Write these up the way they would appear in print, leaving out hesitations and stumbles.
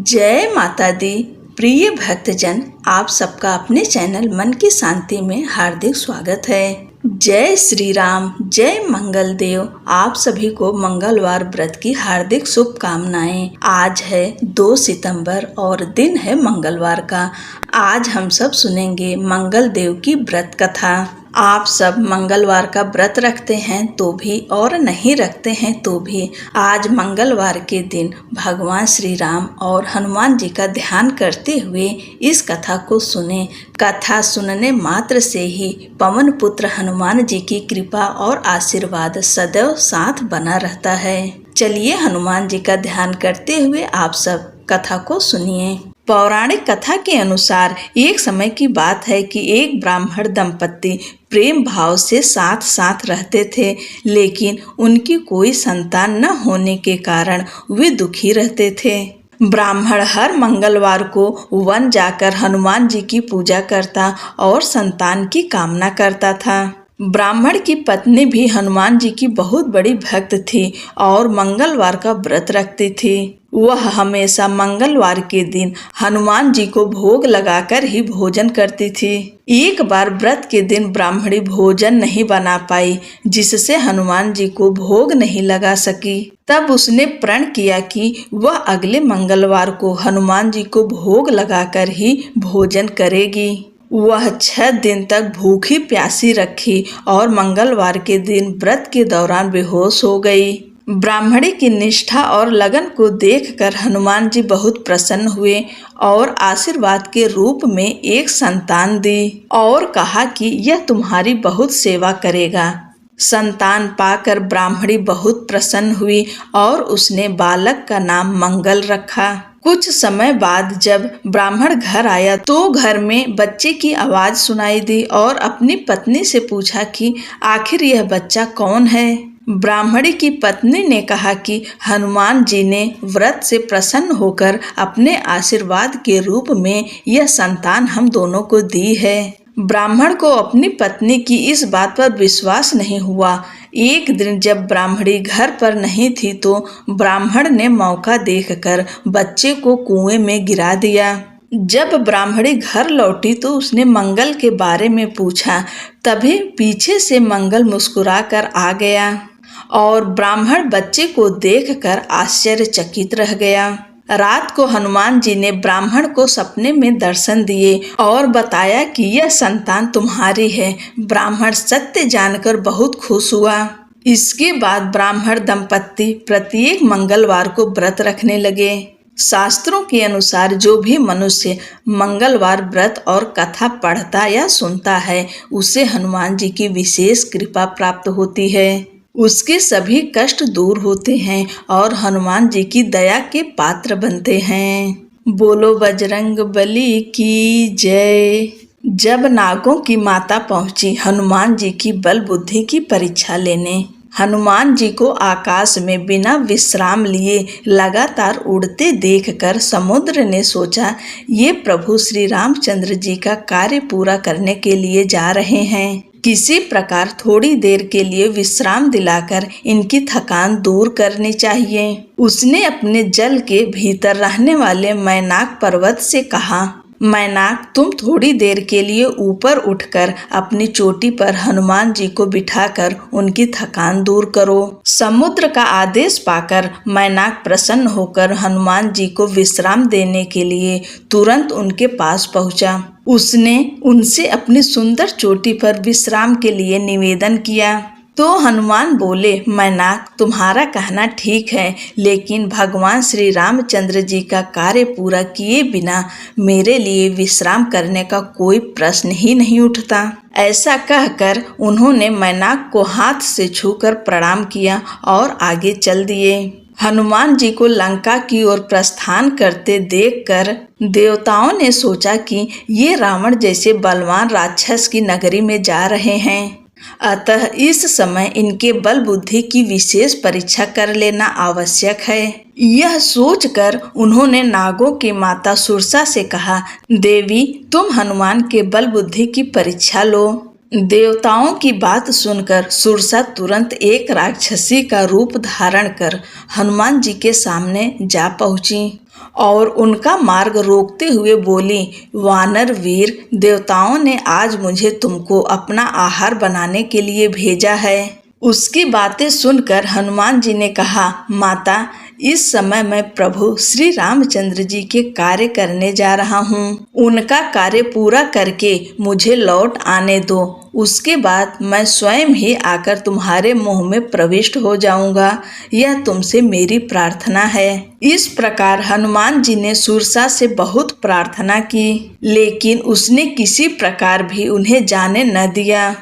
जय माता दी। प्रिय भक्तजन, आप सबका अपने चैनल मन की शांति में हार्दिक स्वागत है। जय श्री राम, जय मंगल देव। आप सभी को मंगलवार व्रत की हार्दिक शुभकामनाएं। आज है 2 सितंबर और दिन है मंगलवार का। आज हम सब सुनेंगे मंगल देव की व्रत कथा। आप सब मंगलवार का व्रत रखते हैं तो भी और नहीं रखते हैं तो भी आज मंगलवार के दिन भगवान श्री राम और हनुमान जी का ध्यान करते हुए इस कथा को सुने। कथा सुनने मात्र से ही पवन पुत्र हनुमान जी की कृपा और आशीर्वाद सदैव साथ बना रहता है। चलिए हनुमान जी का ध्यान करते हुए आप सब कथा को सुनिए। पौराणिक कथा के अनुसार एक समय की बात है कि एक ब्राह्मण दंपत्ति प्रेम भाव से साथ साथ रहते थे, लेकिन उनकी कोई संतान न होने के कारण वे दुखी रहते थे। ब्राह्मण हर मंगलवार को वन जाकर हनुमान जी की पूजा करता और संतान की कामना करता था। ब्राह्मण की पत्नी भी हनुमान जी की बहुत बड़ी भक्त थी और मंगलवार का व्रत रखती थी। वह हमेशा मंगलवार के दिन हनुमान जी को भोग लगाकर ही भोजन करती थी। एक बार व्रत के दिन ब्राह्मणी भोजन नहीं बना पाई, जिससे हनुमान जी को भोग नहीं लगा सकी। तब उसने प्रण किया कि वह अगले मंगलवार को हनुमान जी को भोग लगाकर ही भोजन करेगी। वह 6 दिन तक भूखी प्यासी रखी और मंगलवार के दिन व्रत के दौरान बेहोश हो गई। ब्राह्मणी की निष्ठा और लगन को देखकर हनुमान जी बहुत प्रसन्न हुए और आशीर्वाद के रूप में एक संतान दी और कहा कि यह तुम्हारी बहुत सेवा करेगा। संतान पाकर ब्राह्मणी बहुत प्रसन्न हुई और उसने बालक का नाम मंगल रखा। कुछ समय बाद जब ब्राह्मण घर आया तो घर में बच्चे की आवाज सुनाई दी और अपनी पत्नी से पूछा कि आखिर यह बच्चा कौन है। ब्राह्मणी की पत्नी ने कहा कि हनुमान जी ने व्रत से प्रसन्न होकर अपने आशीर्वाद के रूप में यह संतान हम दोनों को दी है। ब्राह्मण को अपनी पत्नी की इस बात पर विश्वास नहीं हुआ। एक दिन जब ब्राह्मणी घर पर नहीं थी तो ब्राह्मण ने मौका देखकर बच्चे को कुएं में गिरा दिया। जब ब्राह्मणी घर लौटी तो उसने मंगल के बारे में पूछा। तभी पीछे से मंगल मुस्कुराकर आ गया और ब्राह्मण बच्चे को देखकर आश्चर्यचकित रह गया। रात को हनुमान जी ने ब्राह्मण को सपने में दर्शन दिए और बताया कि यह संतान तुम्हारी है। ब्राह्मण सत्य जानकर बहुत खुश हुआ। इसके बाद ब्राह्मण दंपत्ति प्रत्येक मंगलवार को व्रत रखने लगे। शास्त्रों के अनुसार जो भी मनुष्य मंगलवार व्रत और कथा पढ़ता या सुनता है उसे हनुमान जी की विशेष कृपा प्राप्त होती है। उसके सभी कष्ट दूर होते हैं और हनुमान जी की दया के पात्र बनते हैं। बोलो बजरंग बली की जय। जब नागों की माता पहुंची हनुमान जी की बल बुद्धि की परीक्षा लेने, हनुमान जी को आकाश में बिना विश्राम लिए लगातार उड़ते देखकर समुद्र ने सोचा ये प्रभु श्री रामचंद्र जी का कार्य पूरा करने के लिए जा रहे हैं। किसी प्रकार थोड़ी देर के लिए विश्राम दिलाकर इनकी थकान दूर करनी चाहिए। उसने अपने जल के भीतर रहने वाले मैनाक पर्वत से कहा, मैनाक तुम थोड़ी देर के लिए ऊपर उठकर अपनी चोटी पर हनुमान जी को बिठाकर उनकी थकान दूर करो। समुद्र का आदेश पाकर मैनाक प्रसन्न होकर हनुमान जी को विश्राम देने के लिए तुरंत उनके पास पहुंचा। उसने उनसे अपनी सुंदर चोटी पर विश्राम के लिए निवेदन किया तो हनुमान बोले, मैनाक तुम्हारा कहना ठीक है, लेकिन भगवान श्री रामचंद्र जी का कार्य पूरा किए बिना मेरे लिए विश्राम करने का कोई प्रश्न ही नहीं उठता। ऐसा कहकर उन्होंने मैनाक को हाथ से छूकर प्रणाम किया और आगे चल दिए। हनुमान जी को लंका की ओर प्रस्थान करते देखकर देवताओं ने सोचा कि ये रावण जैसे बलवान राक्षस की नगरी में जा रहे हैं, अतः इस समय इनके बल बुद्धि की विशेष परीक्षा कर लेना आवश्यक है। यह सोचकर उन्होंने नागों की माता सुरसा से कहा, देवी तुम हनुमान के बल बुद्धि की परीक्षा लो। देवताओं की बात सुनकर सुरसा तुरंत एक राक्षसी का रूप धारण कर हनुमान जी के सामने जा पहुंची और उनका मार्ग रोकते हुए बोली, वानर वीर, देवताओं ने आज मुझे तुमको अपना आहार बनाने के लिए भेजा है। उसकी बातें सुनकर हनुमान जी ने कहा, माता, इस समय मैं प्रभु श्री रामचंद्र जी के कार्य करने जा रहा हूँ। उनका कार्य पूरा करके मुझे लौट आने दो। उसके बाद मैं स्वयं ही आकर तुम्हारे मुंह में प्रविष्ट हो जाऊंगा। यह तुमसे मेरी प्रार्थना है। इस प्रकार हनुमान जी ने सुरसा से बहुत प्रार्थना की, लेकिन उसने किसी प्रकार भी उन्हें जाने न दिया।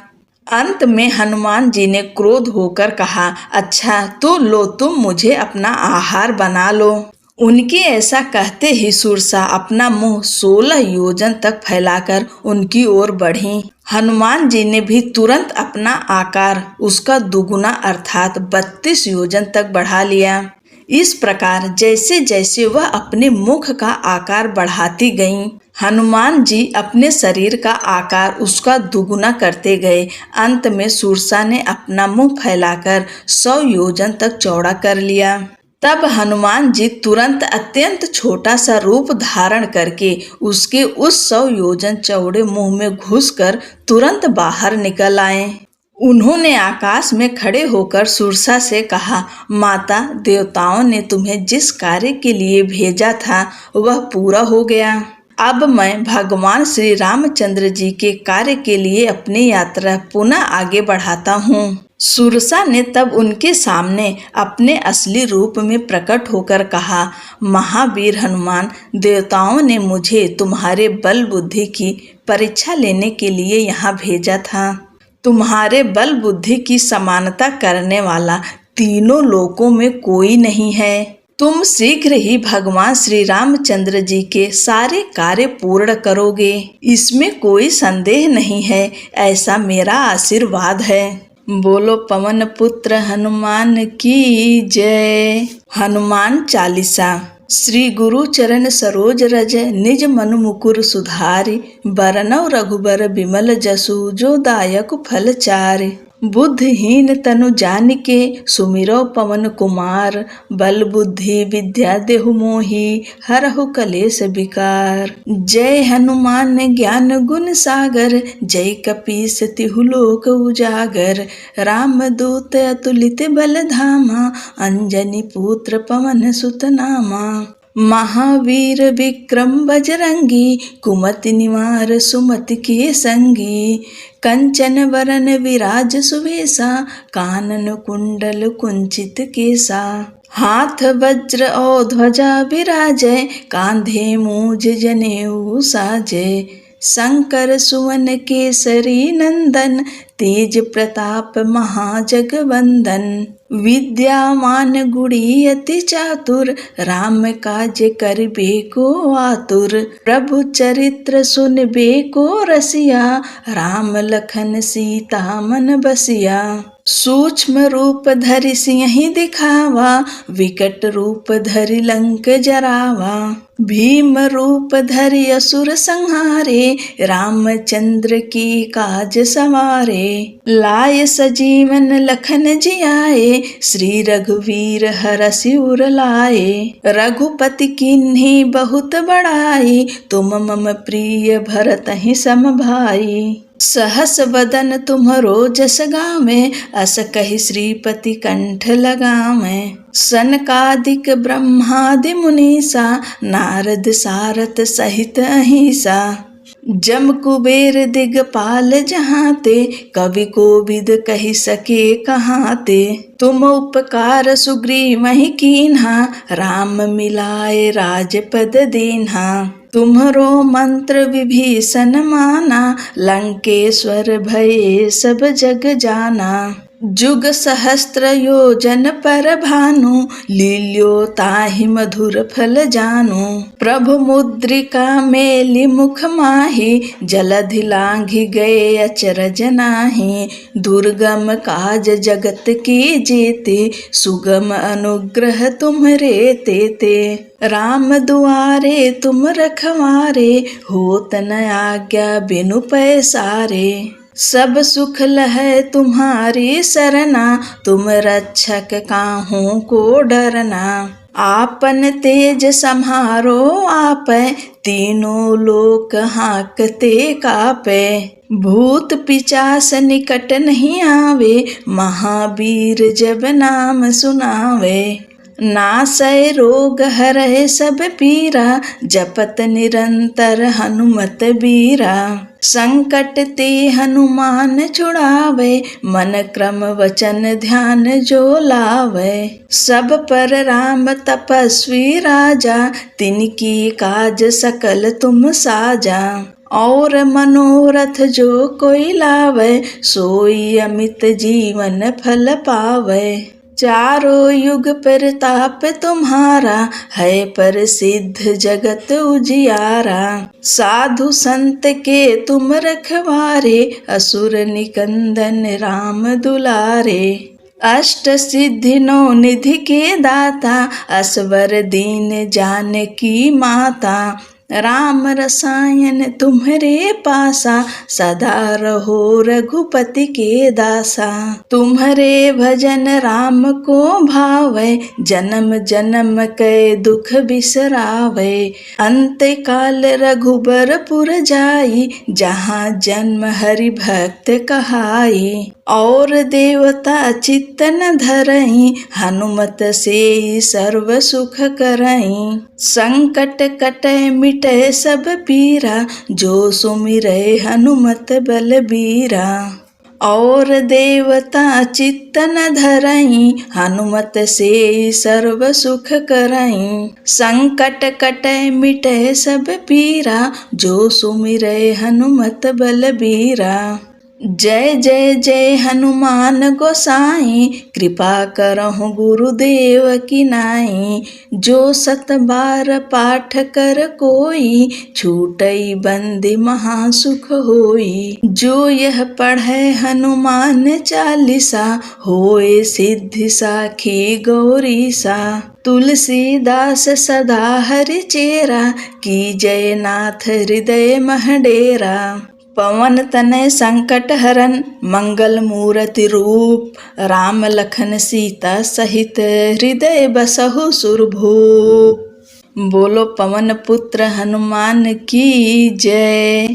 अंत में हनुमान जी ने क्रोध होकर कहा, अच्छा तो लो, तुम मुझे अपना आहार बना लो। उनके ऐसा कहते ही सुरसा अपना मुंह 16 योजन तक फैलाकर उनकी ओर बढ़ी। हनुमान जी ने भी तुरंत अपना आकार उसका दुगुना अर्थात 32 योजन तक बढ़ा लिया। इस प्रकार जैसे जैसे वह अपने मुख का आकार बढ़ाती गईं, हनुमान जी अपने शरीर का आकार उसका दुगुना करते गए। अंत में सुरसा ने अपना मुंह फैलाकर 100 योजन तक चौड़ा कर लिया। तब हनुमान जी तुरंत अत्यंत छोटा सा रूप धारण करके उसके उस 100 योजन चौड़े मुंह में घुसकर तुरंत बाहर निकल आए। उन्होंने आकाश में खड़े होकर सुरसा से कहा, माता, देवताओं ने तुम्हें जिस कार्य के लिए भेजा था वह पूरा हो गया। अब मैं भगवान श्री रामचंद्र जी के कार्य के लिए अपनी यात्रा पुनः आगे बढ़ाता हूँ। सुरसा ने तब उनके सामने अपने असली रूप में प्रकट होकर कहा, महावीर हनुमान, देवताओं ने मुझे तुम्हारे बल बुद्धि की परीक्षा लेने के लिए यहाँ भेजा था। तुम्हारे बल बुद्धि की समानता करने वाला तीनों लोकों में कोई नहीं है। तुम शीघ्र ही भगवान श्री रामचंद्र जी के सारे कार्य पूर्ण करोगे, इसमें कोई संदेह नहीं है। ऐसा मेरा आशीर्वाद है। बोलो पवन पुत्र हनुमान की जय। हनुमान चालीसा। श्री गुरु चरण सरोज रज निज मनु मुकुर सुधारि, बरनउँ रघुबर बिमल जसु जो दायक फल चारि। बुद्धिहीन तनु जानिके सुमिरौ पवन कुमार, बल बुद्धि विद्या देहु मोहि हरहु कलेश विकार। जय हनुमान ज्ञान गुण सागर, जय कपीस तिहु लोक उजागर। राम दूत अतुलित बल धामा, अंजनी पुत्र पवन सुत नामा। महावीर विक्रम बजरंगी, कुमति निवार सुमति के संगी। कंचन वरन विराज सुवेशा, कानन कुंडल कुंचित केसा। हाथ वज्र और ध्वजा विराजय, कांधे मूज जनेऊ साजय। शंकर सुवन केसरी नंदन, तेज प्रताप महाजगवंदन। विद्यावान गुणी अति चातुर, राम काज करिबे को आतुर। प्रभु चरित्र सुनबे को रसिया, राम लखन सीता मन बसिया। सूक्ष्म रूप धरि सिंहि दिखावा, विकट रूप धरि लंक जरावा। भीम रूप धरि असुर संहारे, रामचंद्र की काज सवारे। लाय सजीवन लखन जियाए, श्री रघुवीर हरषि उर लाए। रघुपति कीन्ही बहुत बड़ाई, तुम मम प्रिय भरतहि सम भाई। सहस बदन तुम्हरो जस गावें, अस कहि श्रीपति कंठ लगावें। सनकादिक ब्रह्मादि मुनीसा, नारद सारथ सहित अहिसा। जम कुबेर दिगपाल जहाते, कवि कोविद कहि सके कहाते। तुम उपकार सुग्रीवहि कीन्हा, राम मिलाए राजपद दीन्हा। तुम्हरो मंत्र विभीषण माना, लंकेश्वर भये सब जग जाना। जुग सहस्त्र योजन पर भानु, लील्यो ताहि मधुर फल जानु। प्रभु मुद्रिका मेलि मुख माहि, जलधि लांघि गए अचरज नाहि। दुर्गम काज जगत की जेते, सुगम अनुग्रह तुम्हरे तेते। राम दुआरे तुम रखवारे, होत न आज्ञा बिनु पैसारे। सब सुख लहै तुम्हारी सरना, तुम रक्षक काहू को डरना। आपन तेज सम्हारो आपै, तीनों लोक हाँकते कापै। भूत पिचास निकट नहीं आवे, महावीर जब नाम सुनावे। नासै रोग हरै सब पीरा, जपत निरंतर हनुमत बीरा। संकट ते हनुमान छुड़ावे, मन क्रम वचन ध्यान जो लावे। सब पर राम तपस्वी राजा, तिनकी काज सकल तुम साजा। और मनोरथ जो कोई लावे, सोई अमित जीवन फल पावे। चारों युग प्रताप तुम्हारा, है प्रसिद्ध जगत उजियारा। साधु संत के तुम रखवारे, असुर निकंदन राम दुलारे। अष्ट सिद्धि नौ निधि के दाता, असवर दीन जानकी माता। राम रसायन तुम्हरे पासा, सदा रहो रघुपति के दासा। तुम्हरे भजन राम को भावै, जन्म जन्म के दुख बिसरावै। अंत काल रघुबरपुर जाई, जहाँ जन्म हरि भक्त कहाई। और देवता चित्त न धरई, हनुमत से सर्व सुख करई। संकट कटै मिटै सब पीरा, जो सुमिरै हनुमत बलबीरा। और देवता चित्त न धरई, हनुमत से सर्व सुख करई। संकट कटै मिटै सब पीरा, जो सुमिरै हनुमत बलबीरा। जय जय जय हनुमान गोसाई, कृपा करहु गुरुदेव की नाई। जो 7 बार पाठ कर कोई, छूटई बंदी महासुख होई। जो यह पढ़ै हनुमान चालीसा, होए सिद्धि साखी गौरीसा। तुलसीदास सदा हरि चेरा, की जय नाथ हृदय मह डेरा। पवन तनय संकट हरन, मंगल मूरति रूप। राम लखन सीता सहित, हृदय बसहु सुरभूप। बोलो पवन पुत्र हनुमान की जय।